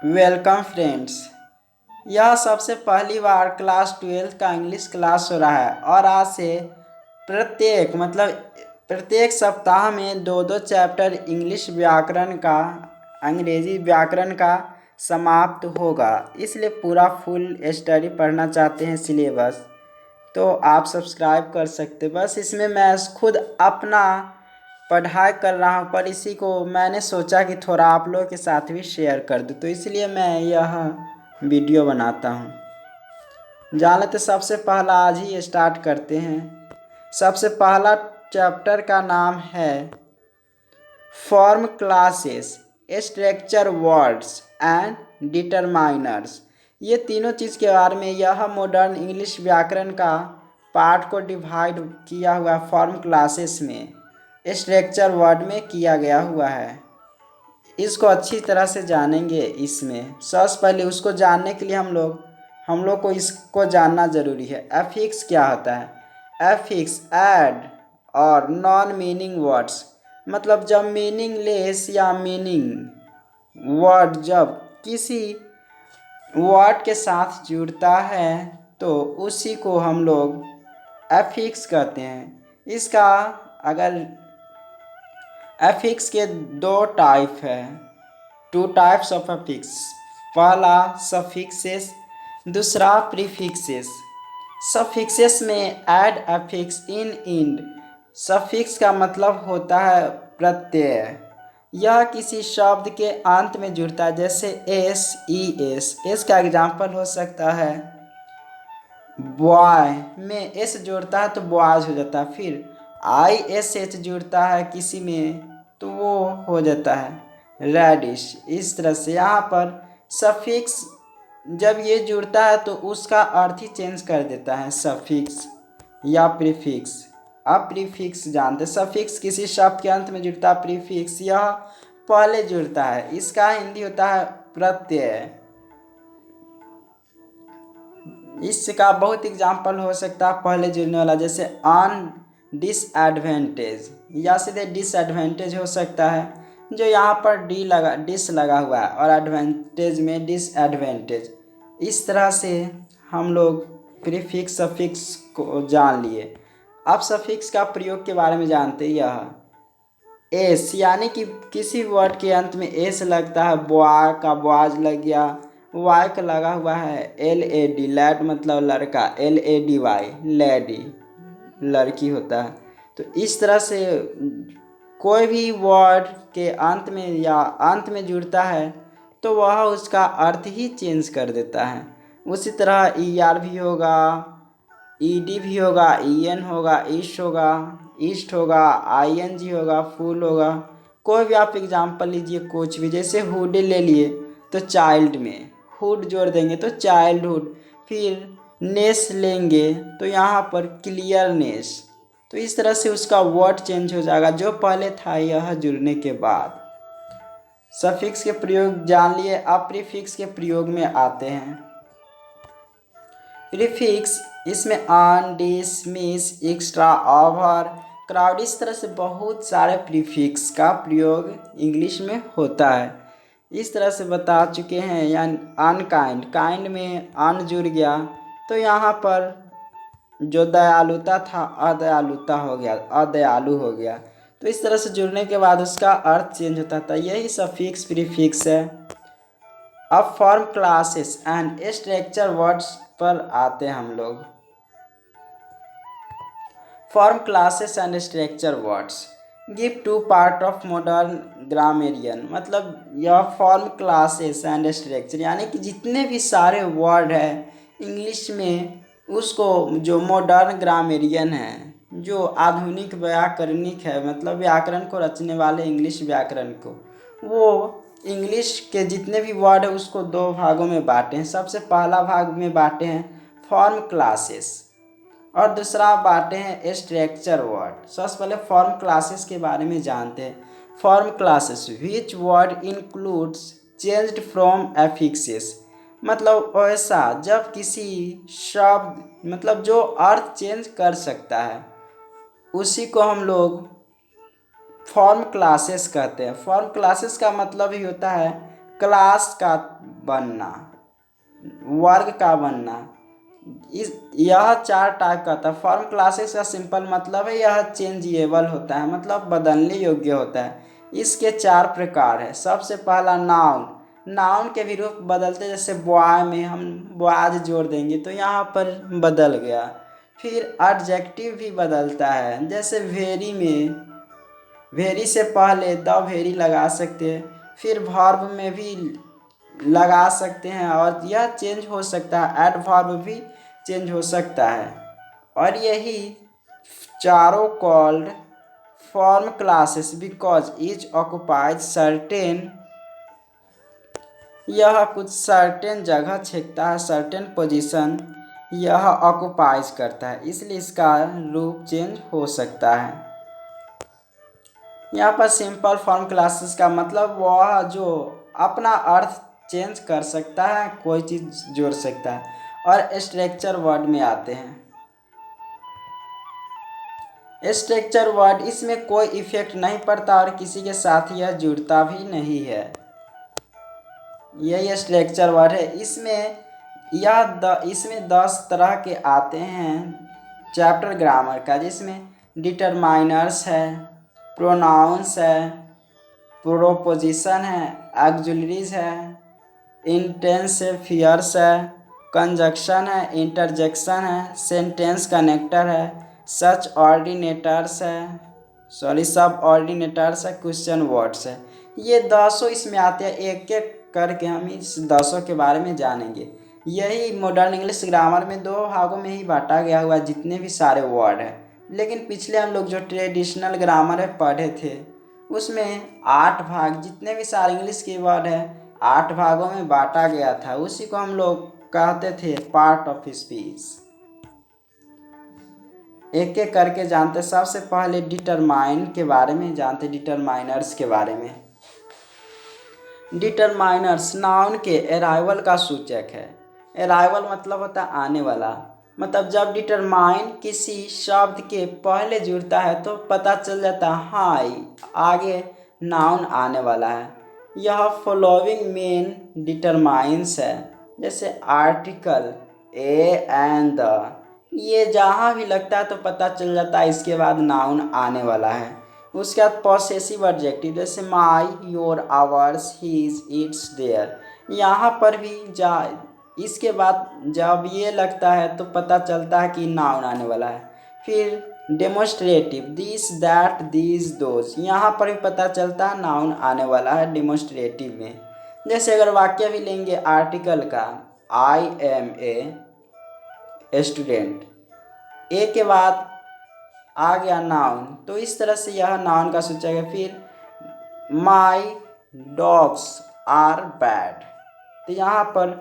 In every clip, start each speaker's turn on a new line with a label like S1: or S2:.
S1: Welcome friends. यह सबसे पहली बार क्लास 12 का इंग्लिश क्लास हो रहा है और आज से प्रत्येक सप्ताह में दो दो चैप्टर इंग्लिश व्याकरण का अंग्रेजी व्याकरण का समाप्त होगा। इसलिए पूरा फुल स्टडी पढ़ना चाहते हैं सिलेबस तो आप सब्सक्राइब कर सकते। बस इसमें मैं खुद अपना पढ़ाई कर रहा हूँ, पर इसी को मैंने सोचा कि थोड़ा आप लोगों के साथ भी शेयर कर दूँ, तो इसलिए मैं यह वीडियो बनाता हूँ। जान लेते सबसे पहला आज ही स्टार्ट करते हैं। सबसे पहला चैप्टर का नाम है form classes, structure, words and determiners. ये तीनों चीज़ के बारे में यह मॉडर्न इंग्लिश व्याकरण का पार्ट को डिवाइड किया हुआ फॉर्म क्लासेस में, स्ट्रक्चर वर्ड में किया गया हुआ है। इसको अच्छी तरह से जानेंगे। इसमें सबसे पहले उसको जानने के लिए हम लोग को इसको जानना ज़रूरी है। एफिक्स क्या होता है? एफिक्स ऐड और नॉन मीनिंग वर्ड्स, मतलब जब मीनिंगलेस या मीनिंग वर्ड जब किसी वर्ड के साथ जुड़ता है तो उसी को हम लोग एफिक्स कहते हैं। इसका अगर एफिक्स के दो टाइप है, टू टाइप्स ऑफ एफिक्स। पहला सफिक्सेस, दूसरा प्रीफिक्सेस। सफिक्सेस में ऐड एफिक्स इन इंड। सफिक्स का मतलब होता है प्रत्यय। यह किसी शब्द के अंत में जुड़ता है, जैसे एस, ई एस। एस का एग्जाम्पल हो सकता है बॉय में एस जुड़ता है तो बॉयज हो जाता है। फिर आई एस एच जुड़ता है किसी में तो वो हो जाता है रेडिश। इस तरह से यहाँ पर सफिक्स जब ये जुड़ता है तो उसका अर्थ ही चेंज कर देता है, सफिक्स या प्रीफिक्स। अब प्रीफिक्स जानते, सफिक्स किसी शब्द के अंत में जुड़ता है, प्रीफिक्स यह पहले जुड़ता है। इसका हिंदी होता है प्रत्यय। इसका बहुत एग्जाम्पल हो सकता है पहले जुड़ने वाला, जैसे ऑन डिसएडवांटेज या सीधे डिसएडवांटेज हो सकता है, जो यहाँ पर डिस लगा हुआ है और एडवांटेज में डिसएडवांटेज। इस तरह से हम लोग प्रीफिक्स सफिक्स को जान लिए। अब सफिक्स का प्रयोग के बारे में जानते हैं। यह एस यानी कि किसी वर्ड के अंत में एस लगता है, बॉय का बॉयज लग गया, वाई का लगा हुआ है एल ए डी, लैड मतलब लड़का, L A D Y lady लड़की होता है। तो इस तरह से कोई भी वर्ड के अंत में या अंत में जुड़ता है तो वह उसका अर्थ ही चेंज कर देता है। उसी तरह ई आर भी होगा, ई डी भी होगा, ई एन होगा, ईस्ट होगा, आई एन जी होगा, फूल होगा। कोई भी आप एग्जाम्पल लीजिए, कुछ भी, जैसे हुड ले लिए तो चाइल्ड में हुड जोड़ देंगे तो चाइल्डहुड। फिर नेस लेंगे तो यहाँ पर क्लियरनेस। तो इस तरह से उसका वर्ड चेंज हो जाएगा जो पहले था यह जुड़ने के बाद। सफिक्स के प्रयोग जान लिए। अब प्रीफिक्स के प्रयोग में आते हैं। प्रीफिक्स इसमें on, dis, mis, extra, over, crowd, इस तरह से बहुत सारे प्रीफिक्स का प्रयोग इंग्लिश में होता है। इस तरह से बता चुके हैं। यानी अनकाइंड, काइंड में अन जुड़ गया तो यहाँ पर जो दयालुता था अदयालुता हो गया, अदयालु हो गया। तो इस तरह से जुड़ने के बाद उसका अर्थ चेंज होता था। यही सफिक्स प्रीफिक्स है। अब form classes and structure words पर आते हैं हम लोग। Form classes and structure words give two part of modern grammarian, मतलब यह फॉर्म क्लासेस एंड स्ट्रक्चर यानी कि जितने भी सारे वर्ड है इंग्लिश में, उसको जो मॉडर्न ग्रामेरियन है, जो आधुनिक व्याकरणिक है, मतलब व्याकरण को रचने वाले इंग्लिश व्याकरण को, वो इंग्लिश के जितने भी वर्ड है उसको दो भागों में बांटे हैं। सबसे पहला भाग में बांटे हैं फॉर्म क्लासेस और दूसरा बांटे हैं स्ट्रक्चर वर्ड। सबसे पहले फॉर्म क्लासेस के बारे में जानते हैं। Form classes which word includes changed from एफिक्सेस, मतलब ऐसा जब किसी शब्द मतलब जो अर्थ चेंज कर सकता है उसी को हम लोग फॉर्म क्लासेस कहते हैं। फॉर्म क्लासेस का मतलब ही होता है क्लास का बनना, वर्ग का बनना, यह 4 टाइप का था। फॉर्म क्लासेस का सिंपल मतलब है यह चेंजेबल होता है, मतलब बदलने योग्य होता है। इसके 4 प्रकार है। सबसे पहला नाउन, नाउन के भी रूप बदलते, जैसे बॉय में हम बॉयज जोड़ देंगे तो यहाँ पर बदल गया। फिर एडजेक्टिव भी बदलता है, जैसे वेरी में वेरी से पहले द वेरी लगा सकते हैं। फिर वर्ब में भी लगा सकते हैं और यह चेंज हो सकता है, एडवर्ब भी चेंज हो सकता है। और यही चारों called form classes because each occupies certain, यह कुछ सर्टेन जगह छेकता है, सर्टेन पोजीशन यह ऑक्युपाइज करता है, इसलिए इसका रूप चेंज हो सकता है। यहाँ पर सिंपल फॉर्म क्लासेस का मतलब वह जो अपना अर्थ चेंज कर सकता है, कोई चीज़ जोड़ सकता है। और स्ट्रक्चर वर्ड में आते हैं। स्ट्रक्चर वर्ड, इसमें कोई इफेक्ट नहीं पड़ता और किसी के साथ यह जुड़ता भी नहीं है, यही स्ट्रक्चर वर्ड है। इसमें 10 तरह के आते हैं चैप्टर ग्रामर का, जिसमें डिटरमाइनर्स है, प्रोनाउंस है, प्रोपोजिशन है, ऑक्सिलरीज है, इंटेंसिफियर्स है, कंजक्शन है, इंटरजेक्शन है, सेंटेंस कनेक्टर है, सच ऑर्डिनेटर्स है, सब ऑर्डिनेटर्स है, क्वेश्चन वर्ड्स है। ये 10 इसमें आते हैं। एक एक करके हम इस 10 के बारे में जानेंगे। यही मॉडर्न इंग्लिश ग्रामर में 2 भागों में ही बांटा गया हुआ जितने भी सारे वर्ड हैं। लेकिन पिछले हम लोग जो ट्रेडिशनल ग्रामर है पढ़े थे, उसमें 8 भाग, जितने भी सारे इंग्लिश के वर्ड है 8 भागों में बांटा गया था। उसी को हम लोग कहते थे पार्ट ऑफ स्पीच। एक एक करके जानते। सबसे पहले डिटरमाइन के बारे में जानते, डिटरमाइनर्स के बारे में। डिटरमाइनर्स नाउन के अराइवल का सूचक है। अराइवल मतलब होता है आने वाला, मतलब जब डिटरमाइन किसी शब्द के पहले जुड़ता है तो पता चल जाता है हाँ आगे नाउन आने वाला है। यह फॉलोइंग मेन डिटरमाइंस है, जैसे आर्टिकल, ए एंड द, ये जहाँ भी लगता है तो पता चल जाता है इसके बाद नाउन आने वाला है। उसके बाद पॉसेसिव एडजेक्टिव, जैसे my, your, ours, his, its, their, यहाँ पर भी इसके बाद जब ये लगता है तो पता चलता है कि नाउन आने वाला है। फिर demonstrative, this, that, these, those, यहाँ पर भी पता चलता है नाउन आने वाला है डेमोस्ट्रेटिव में। जैसे अगर वाक्य भी लेंगे आर्टिकल का, आई एम ए स्टूडेंट, ए के बाद आ गया नाउन, तो इस तरह से यह नाउन का सूचक है। फिर माई डॉग्स आर बैड, तो यहाँ पर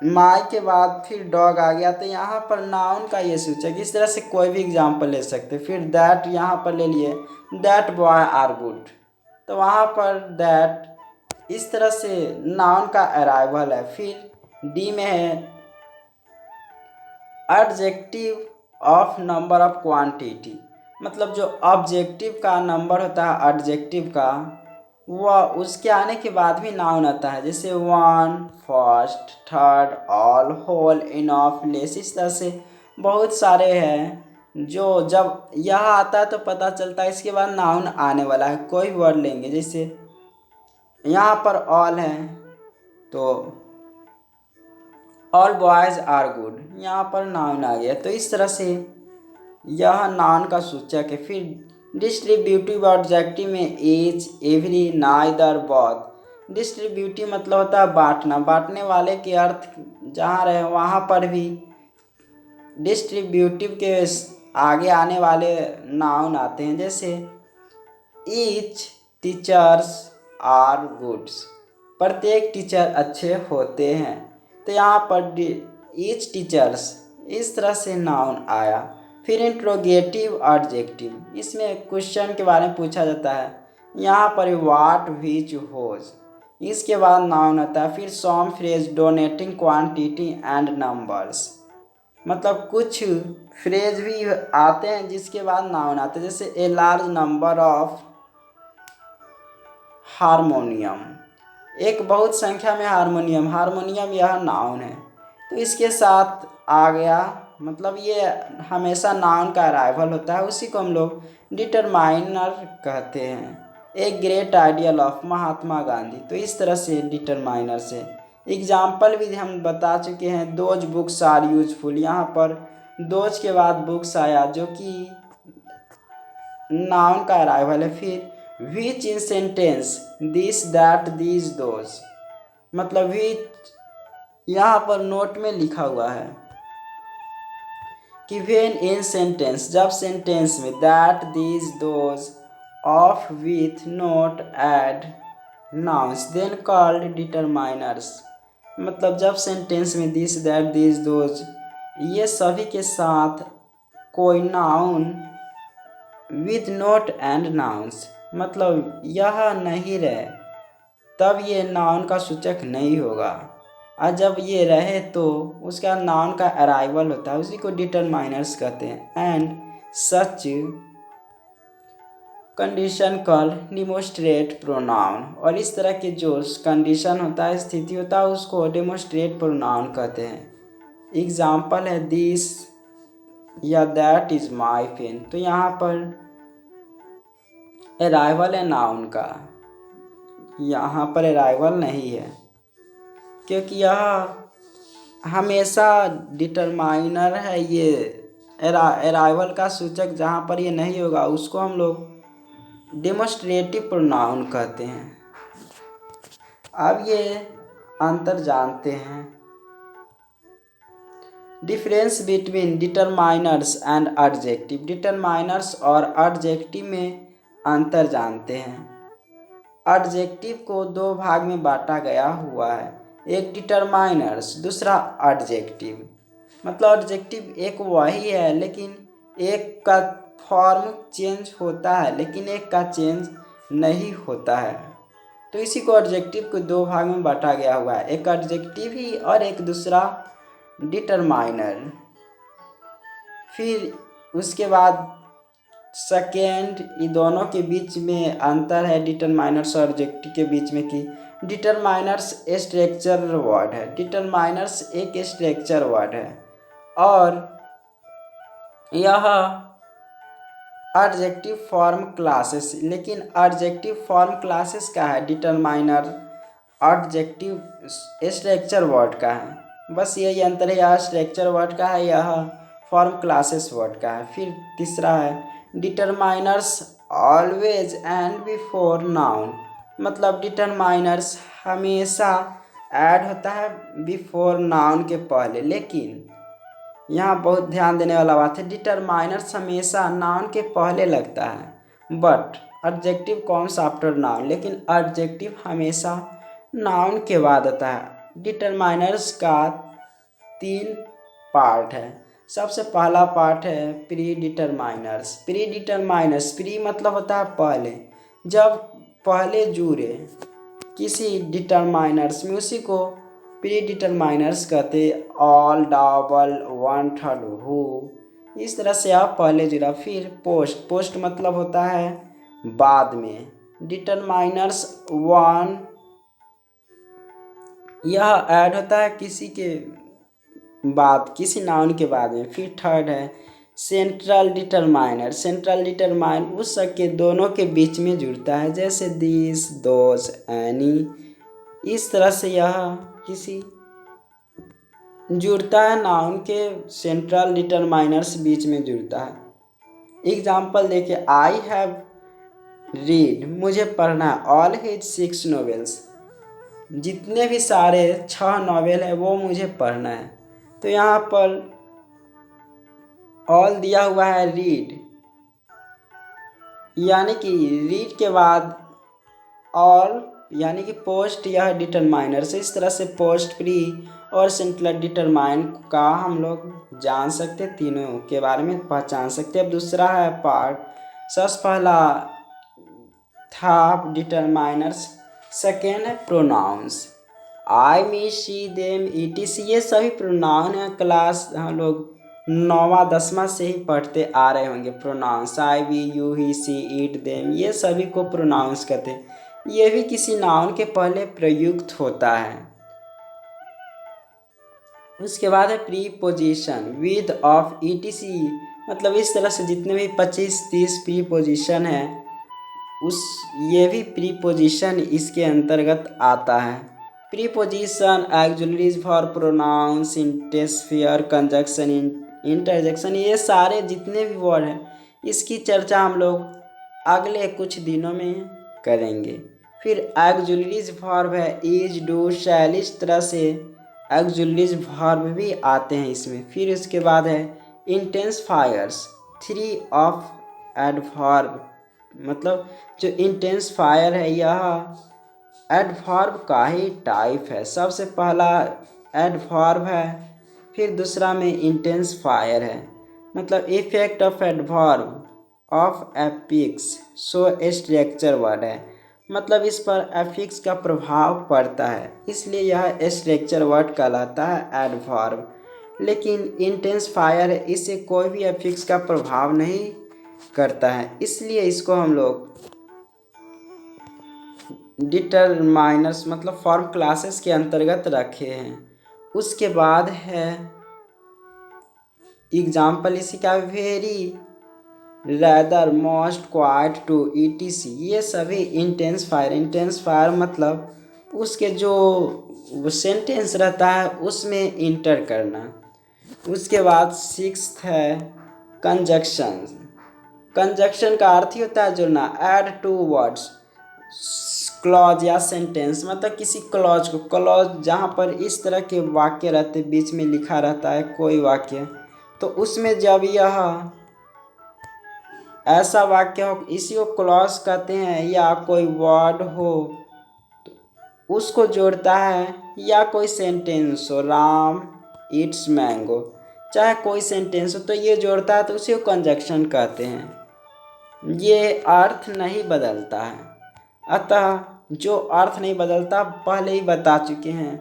S1: माई के बाद फिर डॉग आ गया तो यहाँ पर नाउन का ये सूचक। इस तरह से कोई भी एग्जाम्पल ले सकते। फिर दैट, यहाँ पर ले लिए दैट बॉय आर गुड, तो वहाँ पर दैट, इस तरह से नाउन का अराइवल है। फिर डी में है adjective of number of quantity, मतलब जो ऑब्जेक्टिव का नंबर होता है एडजेक्टिव का, वह उसके आने के बाद भी नाउन आता है, जैसे one, first, third, all, whole, enough, less, इस तरह से बहुत सारे हैं जो जब यह आता है तो पता चलता है इसके बाद नाउन आने वाला है। कोई वर्ड लेंगे, जैसे यहाँ पर ऑल है तो ऑल बॉयज आर गुड, यहाँ पर नाउन आ गया, तो इस तरह से यह नाउन का सूचक है। फिर डिस्ट्रीब्यूटिव एडजेक्टिव में each, every, neither, both. Distributive मतलब होता है बांटना, बांटने वाले के अर्थ जहाँ रहे वहाँ पर भी डिस्ट्रीब्यूटिव के आगे आने वाले नाउन आते हैं, जैसे ईच टीचर्स आर गुड्स, प्रत्येक टीचर अच्छे होते हैं, तो यहाँ पर ईच टीचर्स, इस तरह से नाउन आया। फिर इंट्रोगेटिव एडजेक्टिव, इसमें क्वेश्चन के बारे में पूछा जाता है, यहाँ पर व्हाट, व्हिच, होज, इसके बाद नाउन आता है। फिर some phrase donating quantity and numbers, मतलब कुछ फ्रेज भी आते हैं जिसके बाद नाउन आते हैं, जैसे a large number of harmonium, एक बहुत संख्या में हारमोनियम, हारमोनियम यह नाउन है, तो इसके साथ आ गया, मतलब ये हमेशा नाउन का अराइवल होता है, उसी को हम लोग डिटरमाइनर कहते हैं। एक great ideal of Mahatma Gandhi, तो इस तरह से डिटरमाइनर से एग्जाम्पल भी हम बता चुके हैं। दोज बुक्स आर यूजफुल, यहाँ पर दोज के बाद बुक्स आया जो कि नाउन का अराइवल है। फिर which in sentence this that these those, मतलब विच यहाँ पर नोट में लिखा हुआ है कि वेन इन सेंटेंस, जब सेंटेंस में, that these those of with note add nouns then called determiners, मतलब जब सेंटेंस में दिस दैट दीज दोज ये सभी के साथ कोई noun with note and nouns, मतलब यह नहीं रहे तब ये नाउन का सूचक नहीं होगा, और जब ये रहे तो उसका नाउन का अराइवल होता है, उसी को डिटरमाइनर्स कहते हैं। And such condition call demonstrate pronoun, और इस तरह के जो कंडीशन होता है, स्थिति होता है, उसको डिमोस्ट्रेट प्रोनाउन कहते हैं। एग्जाम्पल है दिस या दैट इज माई पेन, तो यहाँ पर अराइवल है नाउन का, यहाँ पर अराइवल नहीं है, क्योंकि यह हमेशा डिटरमाइनर है। ये अराइवल का सूचक जहाँ पर ये नहीं होगा उसको हम लोग डेमोस्ट्रेटिव प्रोनाउन कहते हैं। अब ये अंतर जानते हैं, difference between determiners and adjective, determiners और एडजेक्टिव में अंतर जानते हैं। एडजेक्टिव को दो भाग में बांटा गया हुआ है, एक डिटरमाइनर्स, दूसरा एडजेक्टिव। मतलब एडजेक्टिव एक वही है, लेकिन एक का फॉर्म चेंज होता है लेकिन एक का चेंज नहीं होता है, तो इसी को एडजेक्टिव को दो भाग में बांटा गया हुआ है, एक एडजेक्टिव ही और एक दूसरा डिटरमाइनर। फिर उसके बाद सेकेंड, ये दोनों के बीच में अंतर है डिटरमाइनर्स और एडजेक्टिव के बीच में कि डिटरमाइनर्स स्ट्रक्चर वर्ड है, डिटरमाइनर्स एक स्ट्रक्चर वर्ड है, और यह एडजेक्टिव फॉर्म क्लासेस, लेकिन एडजेक्टिव फॉर्म क्लासेस का है, डिटरमाइनर एडजेक्टिव स्ट्रक्चर वर्ड का है। बस यही अंतर है, यह स्ट्रक्चर वर्ड का है, यह फॉर्म क्लासेस वर्ड का है। फिर तीसरा है determiners always and before noun, मतलब डिटरमाइनर्स हमेशा ऐड होता है बिफोर नाउन के पहले, लेकिन यहाँ बहुत ध्यान देने वाला बात है, डिटरमाइनर्स हमेशा नाउन के पहले लगता है, but adjective comes after noun, लेकिन एडजेक्टिव हमेशा नाउन के बाद आता है। डिटरमाइनर्स का 3 पार्ट है। सबसे पहला पार्ट है pre determiners. Pre determiners, pre मतलब होता है पहले, जब पहले जुड़े किसी डिटरमाइनर्स में उसी को प्री डिटरमाइनर्स कहते। All, double, one third, who, इस तरह से आप पहले जुड़ा। फिर पोस्ट, पोस्ट मतलब होता है बाद में। डिटरमाइनर्स 1 यह ऐड होता है किसी के बाद, किसी नाउन के बाद में। फिर थर्ड है सेंट्रल डिटरमाइनर। सेंट्रल डिटरमाइनर उस के दोनों के बीच में जुड़ता है, जैसे दिस, दोज, एनी, इस तरह से यह किसी जुड़ता है, नाउन के सेंट्रल डिटरमाइनर्स बीच में जुड़ता है। एग्जाम्पल देखिए, आई हैव रीड, मुझे पढ़ना है, ऑल हिज 6 नॉवेल्स, जितने भी सारे 6 नॉवेल है वो मुझे पढ़ना है। तो यहाँ पर ऑल दिया हुआ है रीड, यानी कि रीड के बाद ऑल यानी कि पोस्ट, यह डिटरमाइनर से। इस तरह से पोस्ट, प्री और सेंट्रल डिटरमाइन का हम लोग जान सकते हैं, तीनों के बारे में पहचान सकते हैं। अब दूसरा है पार्ट, सबसे पहला था डिटरमाइनर्स, सेकेंड है pronouns. I, me, she, them, it, ये सभी प्रोनाउन है। क्लास हम लोग 9वां 10वां से ही पढ़ते आ रहे होंगे। Pronouns I, we, you, he, she, it, them, ये सभी को प्रोनाउंस कहते हैं। ये भी किसी नाउन के पहले प्रयुक्त होता है। उसके बाद है प्रीपोजिशन विद ऑफ ईटीसी, मतलब इस तरह से जितने भी 25-30 प्रीपोजिशन है उस ये भी प्रीपोजिशन इसके अंतर्गत आता है। Preposition auxiliaries for pronouns, intensifier, conjunction, interjection, ये सारे जितने भी वर्ड हैं इसकी चर्चा हम लोग अगले कुछ दिनों में करेंगे। फिर ऑक्सिलरीज वर्ब है इज, डू, शैल, इस तरह से ऑक्सिलरीज वर्ब भी आते हैं इसमें। फिर उसके बाद है इंटेंसिफायर्स, 3 ऑफ एडवर्ब, मतलब जो इंटेंसिफायर है यह एडवर्ब का ही टाइप है। सबसे पहला एडवर्ब है, फिर दूसरा में इंटेंसिफायर है, मतलब effect of adverb of affix so structure word है, मतलब इस पर एफिक्स का प्रभाव पड़ता है, इसलिए यह स्ट्रक्चर वर्ड कहलाता है एडवर्ब। लेकिन इंटेंसिफायर है, इससे कोई भी एफिक्स का प्रभाव नहीं करता है, इसलिए इसको हम लोग डिटरमाइनर्स मतलब फॉर्म क्लासेस के अंतर्गत रखे हैं। उसके बाद है एग्जाम्पल इसी का very, rather, most, quite, too, etc, ये सभी इंटेंसिफायर मतलब उसके जो सेंटेंस रहता है उसमें इंटर करना। उसके बाद 6th है कंजक्शन। कंजक्शन का अर्थ ही होता है जुड़ना, ऐड टू वर्ड्स, क्लॉज या सेंटेंस, मतलब किसी क्लॉज को, क्लॉज जहाँ पर इस तरह के वाक्य रहते बीच में लिखा रहता है कोई वाक्य, तो उसमें जब यह ऐसा वाक्य हो इसी को क्लॉज कहते हैं, या कोई वर्ड हो तो उसको जोड़ता है, या कोई सेंटेंस हो राम ईट्स मैंगो, चाहे कोई सेंटेंस हो तो ये जोड़ता है तो उसी को कंजक्शन कहते हैं। ये अर्थ नहीं बदलता है, अतः जो अर्थ नहीं बदलता पहले ही बता चुके हैं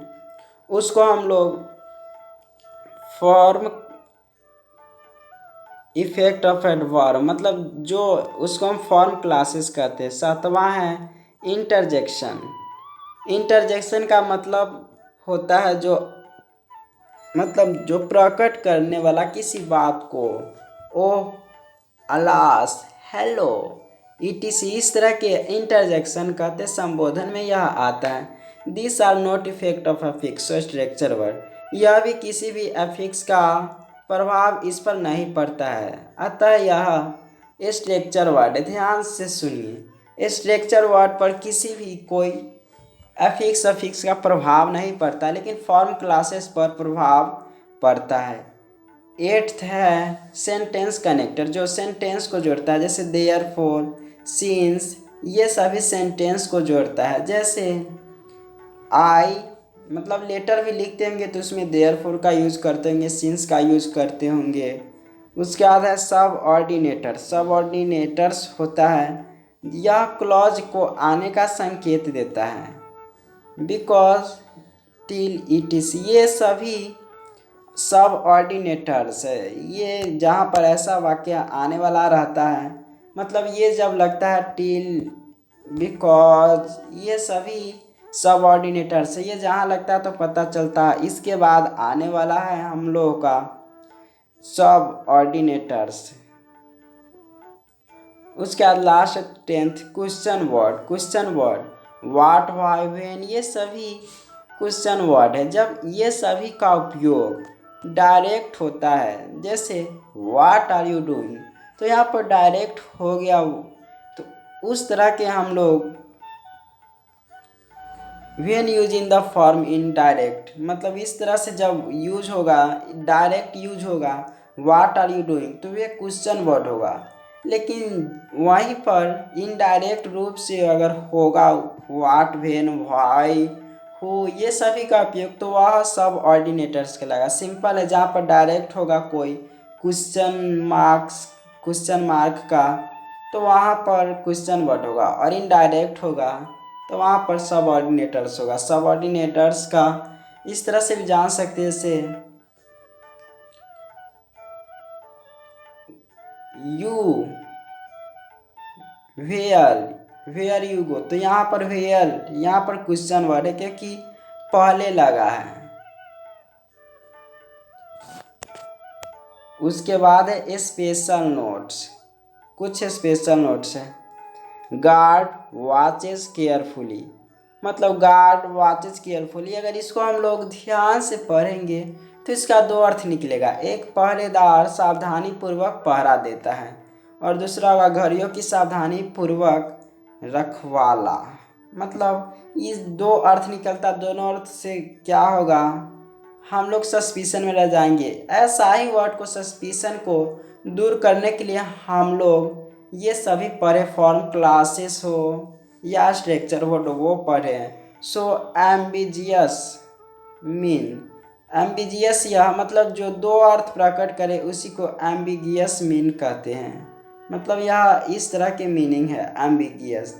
S1: उसको हम लोग फॉर्म इफेक्ट ऑफ एडवर्ब, मतलब जो उसको हम फॉर्म क्लासेस कहते हैं। 7वां है इंटरजेक्शन। इंटरजेक्शन का मतलब होता है जो, मतलब जो प्रकट करने वाला किसी बात को, ओ, अलास, हेलो, ईटीसी, इस तरह के इंटरजेक्शन कहते संबोधन में यह आता है। This are not effect of affix structure word, यह भी किसी भी अफिक्स का प्रभाव इस पर नहीं पड़ता है, अतः यह स्ट्रक्चर वर्ड। ध्यान से सुनिए, स्ट्रक्चर वर्ड पर किसी भी कोई अफिक्स का प्रभाव नहीं पड़ता, लेकिन फॉर्म क्लासेस पर प्रभाव पड़ता है। 8th है सेंटेंस कनेक्टर, जो सेंटेंस को जोड़ता है, जैसे देयरफॉर, सिंस, ये सभी सेंटेंस को जोड़ता है। जैसे आई, मतलब लेटर भी लिखते होंगे तो उसमें देयरफॉर का यूज करते होंगे, सिंस का यूज करते होंगे। उसके बाद है सब ऑर्डिनेटर, सब ऑर्डिनेटर्स होता है, यह क्लॉज को आने का संकेत देता है। बिकॉज, टिल, ईटीसी, ये सभी सब ऑर्डिनेटर्स है, ये जहाँ पर ऐसा वाक्य आने वाला रहता है, मतलब ये जब लगता है टिल, बिकॉज, ये सभी सब ऑर्डिनेटर्स है, ये जहाँ लगता है तो पता चलता है इसके बाद आने वाला है हम लोगों का सब ऑर्डिनेटर्स। उसके बाद last 10th question word, question word what, why, when, ये सभी क्वेश्चन वर्ड है। जब ये सभी का उपयोग डायरेक्ट होता है, जैसे व्हाट आर यू डूइंग, तो यहाँ पर डायरेक्ट हो गया, तो उस तरह के हम लोग when use in the form indirect, मतलब इस तरह से जब यूज होगा, डायरेक्ट यूज होगा व्हाट आर यू डूइंग तो ये क्वेश्चन वर्ड होगा। लेकिन वहीं पर इनडायरेक्ट रूप से अगर होगा व्हाट, व्हेन, व्हाई, हु, ये सभी का उपयोग तो वह सब ऑर्डिनेटर्स कहलाएगा। सिंपल है, जहाँ पर डायरेक्ट होगा कोई क्वेश्चन मार्क का तो वहाँ पर क्वेश्चन वर्ड होगा, और इनडायरेक्ट होगा तो वहाँ पर सब ऑर्डिनेटर्स होगा। सब ऑर्डिनेटर्स का इस तरह से भी जान सकते हैं, जैसे you, where, where you go, तो यहाँ पर वेयर, यहाँ पर क्वेश्चन वर्ड है क्योंकि पहले लगा है। उसके बाद है स्पेशल नोट्स, कुछ स्पेशल नोट्स हैं। गार्ड वॉचेस केयरफुली, मतलब गार्ड वॉचेस केयरफुली, अगर इसको हम लोग ध्यान से पढ़ेंगे तो इसका दो अर्थ निकलेगा। एक, पहरेदार सावधानी पूर्वक पहरा देता है, और दूसरा होगा घड़ियों की सावधानी पूर्वक रखवाला। मतलब इस दो अर्थ निकलता, दोनों अर्थ से क्या होगा, हम लोग सस्पिशन में रह जाएंगे। ऐसा ही वर्ड को, सस्पिशन को दूर करने के लिए हम लोग ये सभी पढ़े, फॉर्म क्लासेस हो या स्ट्रक्चर हो वो पढ़े। सो एम्बिजियस मीन, एम्बिजियस यह मतलब जो दो अर्थ प्रकट करे उसी को एम्बिगियस मीन कहते हैं। मतलब यह इस तरह के मीनिंग है ambiguous.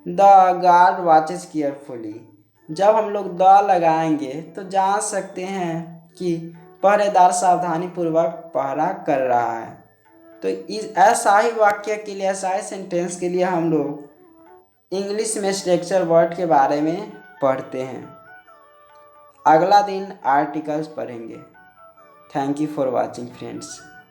S1: The guard watches carefully, जब हम लोग द लगाएंगे तो जान सकते हैं कि पहरेदार सावधानी पूर्वक पहरा कर रहा है। तो इस ऐसा ही वाक्य के लिए, ऐसा ही सेंटेंस के लिए हम लोग इंग्लिश में स्ट्रक्चर वर्ड के बारे में पढ़ते हैं। अगला दिन आर्टिकल्स पढ़ेंगे। Thank you for watching friends.